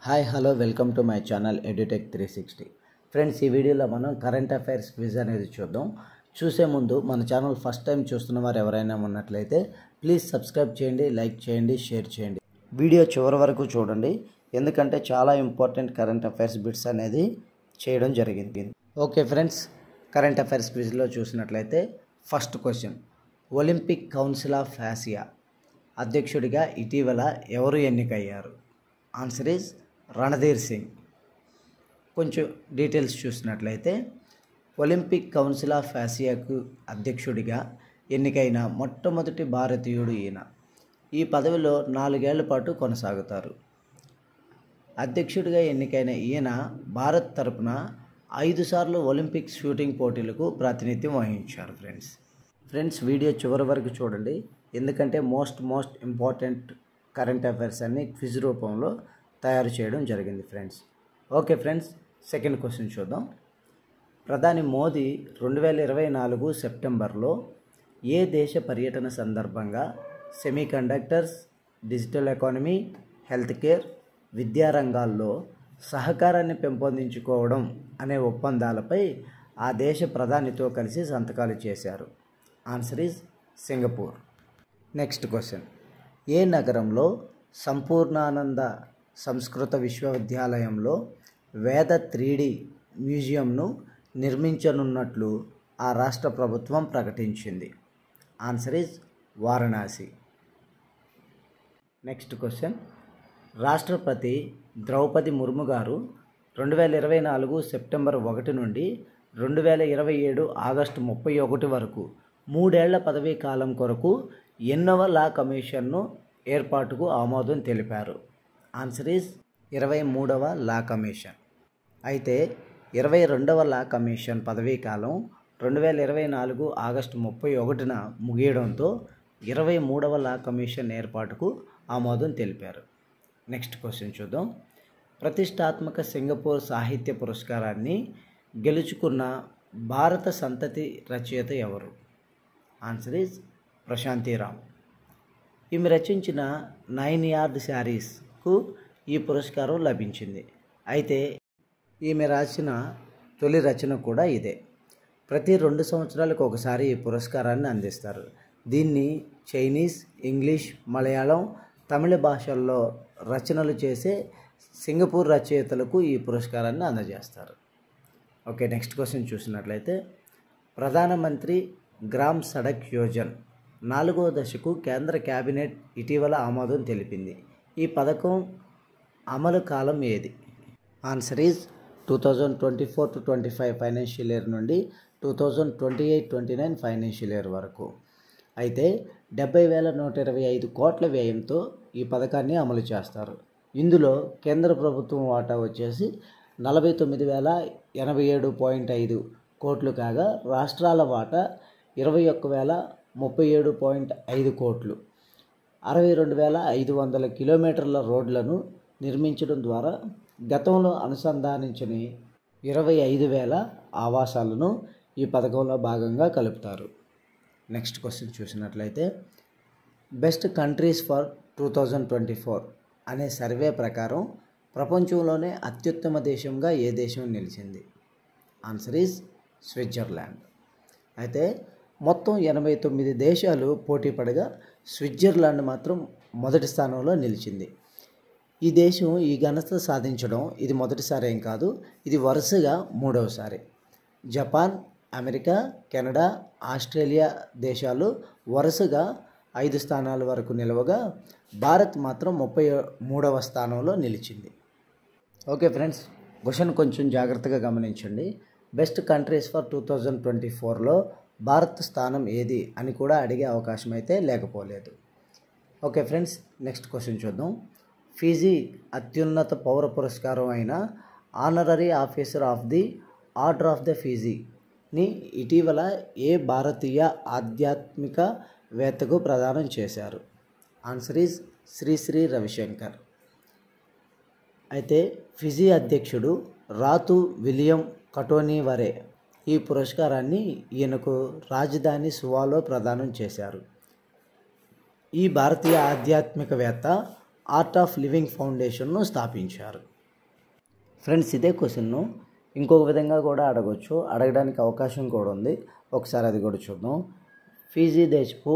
Hi hello welcome to my channel edutech 360. Friends, ఈ వీడియోలో మనం కరెంట్ అఫైర్స్ క్విజ్ అనేది చూద్దాం. చూసే ముందు మన ఛానల్ ఫస్ట్ టైం చూస్తున్న వారు ఎవరైనా ఉన్నట్లయితే ప్లీజ్ సబ్స్క్రైబ్ చేయండి, లైక్ చేయండి, షేర్ చేయండి. వీడియో చివరి వరకు చూడండి, ఎందుకంటే చాలా ఇంపార్టెంట్ కరెంట్ అఫైర్స్ బిట్స్ అనేది చేయడం జరిగింది. ఓకే ఫ్రెండ్స్, కరెంట్ అఫైర్స్ క్విజ్లో చూసినట్లయితే first question, Olympic Council of Asia అధ్యక్షుడిగా ఇటీవల ఎవరు ఎన్నికయ్యారు? Answer is Randhir Singh. కొంచెం డీటెయిల్స్ చూసినట్లయితే ఒలింపిక్ కౌన్సిల్ ఆఫ్ ఆసియాకు అధ్యక్షుడిగా ఎన్నికైన మొట్టమొదటి భారతీయుడు ఈయన. ఈ పదవిలో 4 ఏళ్ల పాటు కొనసాగుతారు. అధ్యక్షుడిగా ఎన్నికైన ఈయన భారత్ తరపున 5 సార్లు ఒలింపిక్ షూటింగ్ పోటీలకు ప్రాతినిధ్యం వహించారు. ఫ్రెండ్స్ వీడియో చివరి వరకు చూడండి, ఎందుకంటే మోస్ట్ ఇంపార్టెంట్ కరెంట్ అఫైర్స్ అన్ని క్విజ్ రూపంలో తయారు చేయడం జరిగింది friends. Okay friends, second question చూద్దాం. ప్రధాని మోదీ 2024 సెప్టెంబర్లో ఏ దేశ పర్యటన సందర్భంగా semiconductors, digital economy, health care, విద్యా రంగాల్లో సహకారాన్ని పెంపొందించుకోవడం అనే ఒప్పందాలపై ఆ దేశ ప్రధానితో కలిసి సంతకాలు చేశారు? Answer is Singapore. Next question, ఏ నగరంలో సంపూర్ణానంద సంస్కృత విశ్వవిద్యాలయంలో వేద 3D మ్యూజియంను నిర్మించనున్నట్లు ఆ రాష్ట్ర ప్రభుత్వం ప్రకటించింది? Answer is Varanasi. Next question, రాష్ట్రపతి ద్రౌపది ముర్ము గారు 2024 సెప్టెంబర్ 1 నుండి 2027 ఆగస్టు 31 వరకు 3 ఏళ్ల పదవీ కాలం కొరకు ఎన్నవ లా కమిషన్ను ఏర్పాటుకు ఆమోదం తెలిపారు? ఆన్సర్ ఈజ్ 23వ లా కమిషన్. అయితే 22వ లా కమిషన్ పదవీ కాలం 2024 ఆగస్టు 31న ముగియడంతో 23వ లా కమిషన్ ఏర్పాటుకు ఆమోదం తెలిపారు. నెక్స్ట్ క్వశ్చన్ చూద్దాం. ప్రతిష్టాత్మక సింగపూర్ సాహిత్య పురస్కారాన్ని గెలుచుకున్న భారత సంతతి రచయిత ఎవరు? Answer is Prashanti Ram. ఈమె రచించిన 9 యార్డ్ శారీస్కు ఈ పురస్కారం లభించింది. అయితే ఈమె రాసిన తొలి రచన కూడా ఇదే. ప్రతి 2 సంవత్సరాలకు ఒకసారి ఈ పురస్కారాన్ని అందిస్తారు. దీన్ని చైనీస్, ఇంగ్లీష్, మలయాళం, తమిళ భాషల్లో రచనలు చేసే సింగపూర్ రచయితలకు ఈ పురస్కారాన్ని అందజేస్తారు. ఓకే, నెక్స్ట్ క్వశ్చన్ చూసినట్లయితే ప్రధానమంత్రి గ్రామ్ సడక్ యోజన 4వ దశకు కేంద్ర కేబినెట్ ఇటీవల ఆమోదం తెలిపింది. ఈ పథకం అమలు కాలం ఏది? ఆన్సర్ ఈజ్ 2024-25 ఫైనాన్షియల్ ఇయర్ నుండి 2028-29 ఫైనాన్షియల్ ఇయర్ వరకు. అయితే 70,125 కోట్ల వ్యయంతో ఈ పథకాన్ని అమలు చేస్తారు. ఇందులో కేంద్ర ప్రభుత్వం వాటా వచ్చేసి 49,087.5 కోట్లు కాగా రాష్ట్రాల వాటా 21,037.5 కోట్లు. 62,500 కిలోమీటర్ల రోడ్లను నిర్మించడం ద్వారా గతంలో అనుసంధానించని 25,000 ఆవాసాలను ఈ పథకంలో భాగంగా కలుపుతారు. నెక్స్ట్ క్వశ్చన్ చూసినట్లయితే బెస్ట్ కంట్రీస్ ఫర్ 2024 అనే సర్వే ప్రకారం ప్రపంచంలోనే అత్యుత్తమ దేశంగా ఏ దేశం నిలిచింది? Answer is Switzerland. అయితే మొత్తం 89 దేశాలు పోటీ పడగా స్విట్జర్లాండ్ మాత్రం మొదటి స్థానంలో నిలిచింది. ఈ దేశం ఈ ఘనత సాధించడం ఇది మొదటిసారి ఏం కాదు, ఇది వరుసగా 3వసారి. జపాన్, అమెరికా, కెనడా, ఆస్ట్రేలియా దేశాలు వరుసగా 5 స్థానాల వరకు నిలవగా భారత్ మాత్రం 33వ స్థానంలో నిలిచింది. ఓకే ఫ్రెండ్స్, క్వశ్చన్ కొంచెం జాగ్రత్తగా గమనించండి. బెస్ట్ కంట్రీస్ ఫర్ 2024లో భారత్ స్థానం ఏది అని కూడా అడిగే అవకాశం అయితే లేకపోలేదు. ఓకే ఫ్రెండ్స్, నెక్స్ట్ క్వశ్చన్ చూద్దాం. ఫిజీ అత్యున్నత పౌర పురస్కారం అయిన honorary officer of the order of the ఫిజీని ఇటీవల ఏ భారతీయ ఆధ్యాత్మికవేత్తకు ప్రదానం చేశారు? Answer is Shri Ravishankar. అయితే ఫిజీ అధ్యక్షుడు రాతు విలియం కటోనీవరే ఈ పురస్కారాన్ని ఈయనకు రాజధాని సువాలో ప్రదానం చేశారు. ఈ భారతీయ ఆధ్యాత్మికవేత్త ఆర్ట్ ఆఫ్ లివింగ్ ఫౌండేషన్ను స్థాపించారు. ఫ్రెండ్స్, ఇదే క్వశ్చన్ను ఇంకొక విధంగా కూడా అడగవచ్చు, అడగడానికి అవకాశం కూడా ఉంది. ఒకసారి అది కూడా చూద్దాం. ఫిజీ దేశపు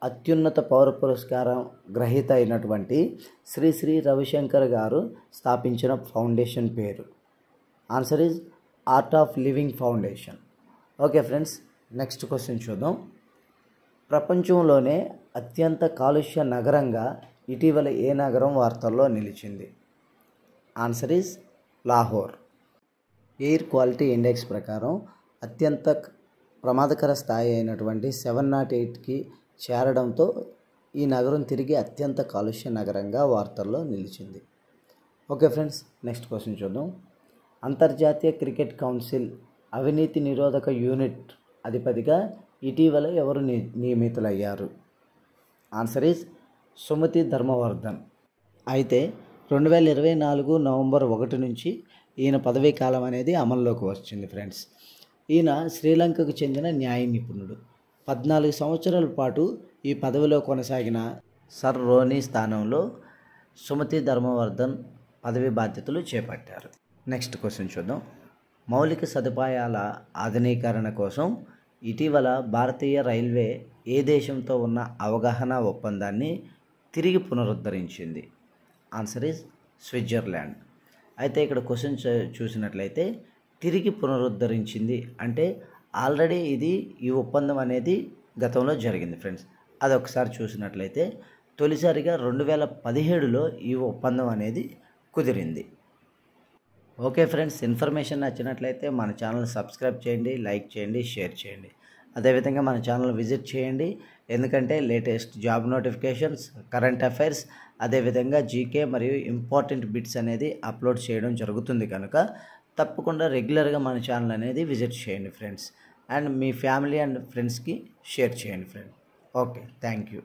అత్యున్నత పౌర పురస్కారం గ్రహీత అయినటువంటి శ్రీ శ్రీ రవిశంకర్ గారు స్థాపించిన ఫౌండేషన్ పేరు. Answer is art of living foundation. Okay friends, next question చూద్దాం. ప్రపంచంలోనే అత్యంత కాలుష్య నగరంగా ఇటీవల ఏ నగరం వార్తల్లో నిలిచింది? Answer is Lahore. Air quality index ప్రకారం అత్యంత ప్రమాదకర స్థాయి అయినటువంటి 708కి చేరడంతో ఈ నగరం తిరిగి అత్యంత కాలుష్య నగరంగా వార్తల్లో నిలిచింది. ఓకే ఫ్రెండ్స్, నెక్స్ట్ క్వశ్చన్ చూద్దాం. అంతర్జాతీయ క్రికెట్ కౌన్సిల్ అవినీతి నిరోధక యూనిట్ అధిపతిగా ఇటీవల ఎవరు నియమితులయ్యారు? Answer is Sumathi Dharmawardena. అయితే 2024 నవంబర్ 1 నుంచి ఈయన పదవీ కాలం అనేది అమల్లోకి వచ్చింది ఫ్రెండ్స్. ఈయన శ్రీలంకకు చెందిన న్యాయ నిపుణుడు. 14 సంవత్సరాల పాటు ఈ పదవిలో కొనసాగిన సర్ రోనీ స్థానంలో సుమతి ధర్మవర్ధన్ పదవి బాధ్యతలు చేపట్టారు. నెక్స్ట్ క్వశ్చన్ చూద్దాం. మౌలిక సదుపాయాల ఆధునీకరణ కోసం ఇటీవల భారతీయ రైల్వే ఏ దేశంతో ఉన్న అవగాహన ఒప్పందాన్ని తిరిగి పునరుద్ధరించింది? Answer is Switzerland. అయితే ఇక్కడ క్వశ్చన్ చూసినట్లయితే తిరిగి పునరుద్ధరించింది అంటే ఆల్రెడీ ఈ ఒప్పందం అనేది గతంలో జరిగింది ఫ్రెండ్స్. అది ఒకసారి చూసినట్లయితే తొలిసారిగా 2017లో ఈ ఒప్పందం అనేది కుదిరింది. ఓకే ఫ్రెండ్స్, ఇన్ఫర్మేషన్ నచ్చినట్లయితే మన ఛానల్ సబ్స్క్రైబ్ చేయండి, లైక్ చేయండి, షేర్ చేయండి. అదేవిధంగా మన ఛానల్ విజిట్ చేయండి, ఎందుకంటే latest job notifications, current affairs, అదేవిధంగా జీకే మరియు ఇంపార్టెంట్ బిట్స్ అనేది అప్లోడ్ చేయడం జరుగుతుంది కనుక తప్పకుండా రెగ్యులర్గా మన ఛానల్ అనేది విజిట్ చేయండి friends. And me family and ఫ్రెండ్స్కి షేర్ చేయండి ఫ్రెండ్స్. Okay, thank you.